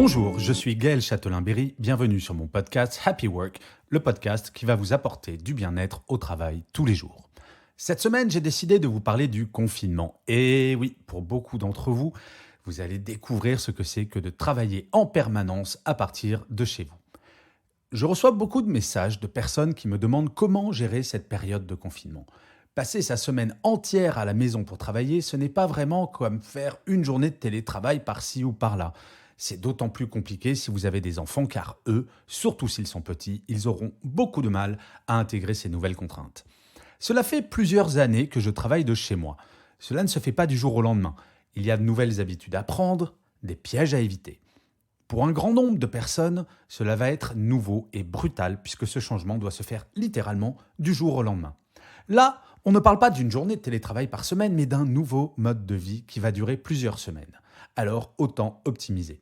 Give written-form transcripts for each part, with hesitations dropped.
Bonjour, je suis Gaël Châtelain-Berry, bienvenue sur mon podcast Happy Work, le podcast qui va vous apporter du bien-être au travail tous les jours. Cette semaine, j'ai décidé de vous parler du confinement. Et oui, pour beaucoup d'entre vous, vous allez découvrir ce que c'est que de travailler en permanence à partir de chez vous. Je reçois beaucoup de messages de personnes qui me demandent comment gérer cette période de confinement. Passer sa semaine entière à la maison pour travailler, ce n'est pas vraiment comme faire une journée de télétravail par-ci ou par-là. C'est d'autant plus compliqué si vous avez des enfants car eux, surtout s'ils sont petits, ils auront beaucoup de mal à intégrer ces nouvelles contraintes. Cela fait plusieurs années que je travaille de chez moi. Cela ne se fait pas du jour au lendemain. Il y a de nouvelles habitudes à prendre, des pièges à éviter. Pour un grand nombre de personnes, cela va être nouveau et brutal puisque ce changement doit se faire littéralement du jour au lendemain. Là, on ne parle pas d'une journée de télétravail par semaine, mais d'un nouveau mode de vie qui va durer plusieurs semaines. Alors, autant optimiser.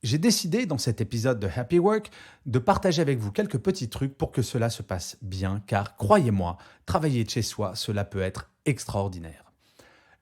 J'ai décidé dans cet épisode de Happy Work de partager avec vous quelques petits trucs pour que cela se passe bien, car croyez-moi, travailler de chez soi, cela peut être extraordinaire.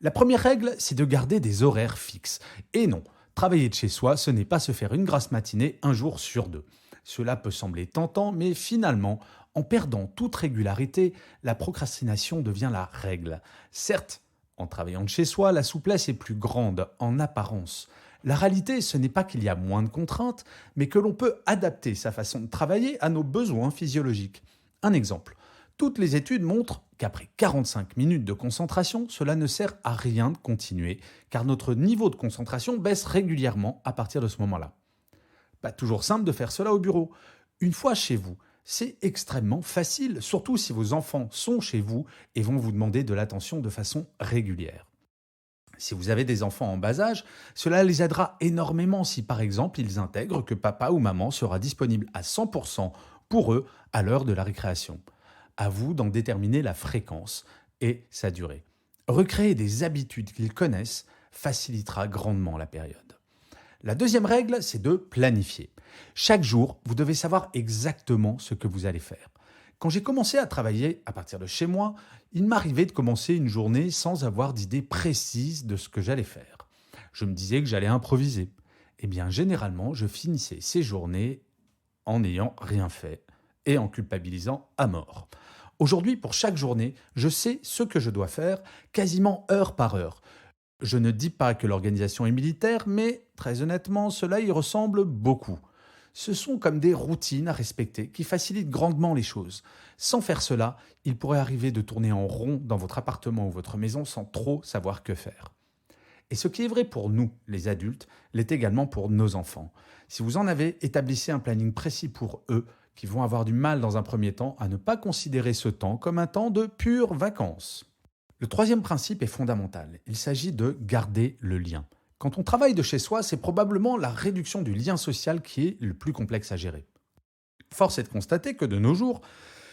La première règle, c'est de garder des horaires fixes. Et non, travailler de chez soi, ce n'est pas se faire une grasse matinée un jour sur deux. Cela peut sembler tentant, mais finalement, en perdant toute régularité, la procrastination devient la règle. Certes, en travaillant de chez soi, la souplesse est plus grande en apparence. La réalité, ce n'est pas qu'il y a moins de contraintes, mais que l'on peut adapter sa façon de travailler à nos besoins physiologiques. Un exemple. Toutes les études montrent qu'après 45 minutes de concentration, cela ne sert à rien de continuer, car notre niveau de concentration baisse régulièrement à partir de ce moment-là. Pas toujours simple de faire cela au bureau. Une fois chez vous, c'est extrêmement facile, surtout si vos enfants sont chez vous et vont vous demander de l'attention de façon régulière. Si vous avez des enfants en bas âge, cela les aidera énormément si par exemple ils intègrent que papa ou maman sera disponible à 100% pour eux à l'heure de la récréation. À vous d'en déterminer la fréquence et sa durée. Recréer des habitudes qu'ils connaissent facilitera grandement la période. La deuxième règle, c'est de planifier. Chaque jour, vous devez savoir exactement ce que vous allez faire. Quand j'ai commencé à travailler à partir de chez moi, il m'arrivait de commencer une journée sans avoir d'idée précise de ce que j'allais faire. Je me disais que j'allais improviser. Eh bien, généralement, je finissais ces journées en n'ayant rien fait et en culpabilisant à mort. Aujourd'hui, pour chaque journée, je sais ce que je dois faire quasiment heure par heure. Je ne dis pas que l'organisation est militaire, mais très honnêtement, cela y ressemble beaucoup. Ce sont comme des routines à respecter qui facilitent grandement les choses. Sans faire cela, il pourrait arriver de tourner en rond dans votre appartement ou votre maison sans trop savoir que faire. Et ce qui est vrai pour nous, les adultes, l'est également pour nos enfants. Si vous en avez, établissez un planning précis pour eux, qui vont avoir du mal dans un premier temps à ne pas considérer ce temps comme un temps de pures vacances. Le troisième principe est fondamental. Il s'agit de garder le lien. Quand on travaille de chez soi, c'est probablement la réduction du lien social qui est le plus complexe à gérer. Force est de constater que de nos jours,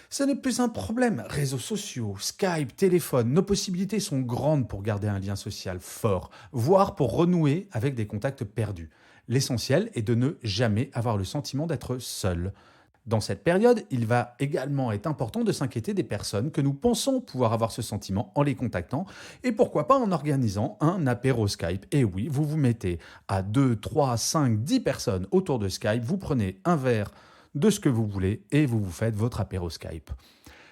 ce n'est plus un problème. Réseaux sociaux, Skype, téléphone, nos possibilités sont grandes pour garder un lien social fort, voire pour renouer avec des contacts perdus. L'essentiel est de ne jamais avoir le sentiment d'être seul. Dans cette période, il va également être important de s'inquiéter des personnes que nous pensons pouvoir avoir ce sentiment en les contactant et pourquoi pas en organisant un apéro Skype. Et oui, vous vous mettez à 2, 3, 5, 10 personnes autour de Skype, vous prenez un verre de ce que vous voulez et vous vous faites votre apéro Skype.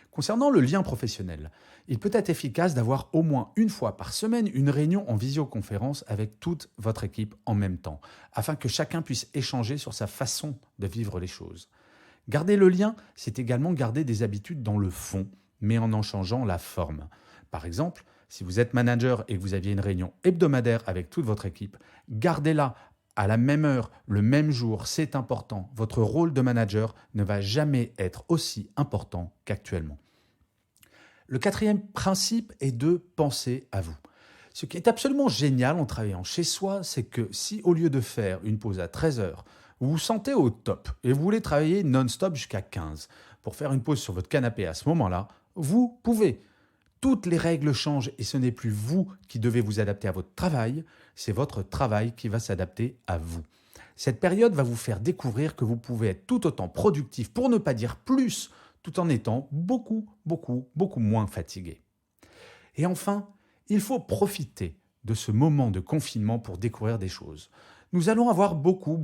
Concernant le lien professionnel, il peut être efficace d'avoir au moins une fois par semaine une réunion en visioconférence avec toute votre équipe en même temps, afin que chacun puisse échanger sur sa façon de vivre les choses. Garder le lien, c'est également garder des habitudes dans le fond, mais en changeant la forme. Par exemple, si vous êtes manager et que vous aviez une réunion hebdomadaire avec toute votre équipe, gardez-la à la même heure, le même jour, c'est important. Votre rôle de manager ne va jamais être aussi important qu'actuellement. Le quatrième principe est de penser à vous. Ce qui est absolument génial en travaillant chez soi, c'est que si au lieu de faire une pause à 13 heures, vous vous sentez au top et vous voulez travailler non-stop jusqu'à 15 pour faire une pause sur votre canapé à ce moment-là, vous pouvez. Toutes les règles changent et ce n'est plus vous qui devez vous adapter à votre travail, c'est votre travail qui va s'adapter à vous. Cette période va vous faire découvrir que vous pouvez être tout autant productif, pour ne pas dire plus, tout en étant beaucoup moins fatigué. Et enfin, il faut profiter de ce moment de confinement pour découvrir des choses. nous allons avoir beaucoup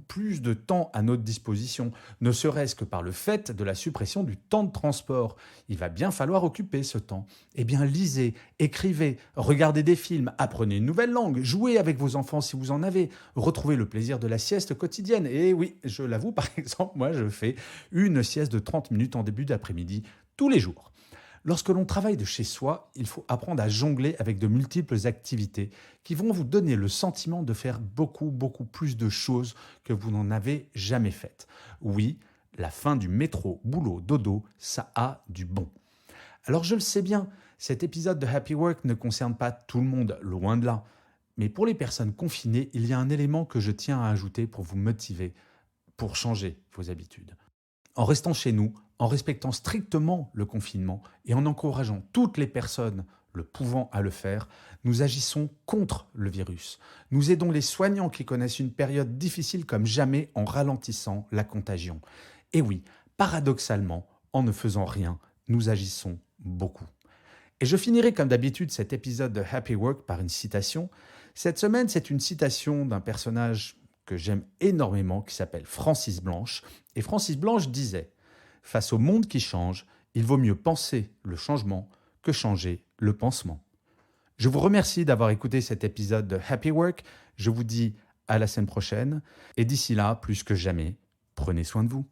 plus de temps à notre disposition, ne serait-ce que par le fait de la suppression du temps de transport. Il va bien falloir occuper ce temps. Eh bien, lisez, écrivez, regardez des films, apprenez une nouvelle langue, jouez avec vos enfants si vous en avez, retrouvez le plaisir de la sieste quotidienne. Et oui, je l'avoue, par exemple, moi je fais une sieste de 30 minutes en début d'après-midi tous les jours. Lorsque l'on travaille de chez soi, il faut apprendre à jongler avec de multiples activités qui vont vous donner le sentiment de faire beaucoup plus de choses que vous n'en avez jamais faites. Oui, la fin du métro, boulot, dodo, ça a du bon. Alors je le sais bien, cet épisode de Happy Work ne concerne pas tout le monde, loin de là. Mais pour les personnes confinées, il y a un élément que je tiens à ajouter pour vous motiver, pour changer vos habitudes. En restant chez nous, en respectant strictement le confinement et en encourageant toutes les personnes le pouvant à le faire, nous agissons contre le virus. Nous aidons les soignants qui connaissent une période difficile comme jamais en ralentissant la contagion. Et oui, paradoxalement, en ne faisant rien, nous agissons beaucoup. Et je finirai comme d'habitude cet épisode de Happy Work par une citation. Cette semaine, c'est une citation d'un personnage que j'aime énormément qui s'appelle Francis Blanche. Et Francis Blanche disait « Face au monde qui change, il vaut mieux penser le changement que changer le pansement ». Je vous remercie d'avoir écouté cet épisode de Happy Work. Je vous dis à la semaine prochaine. Et d'ici là, plus que jamais, prenez soin de vous.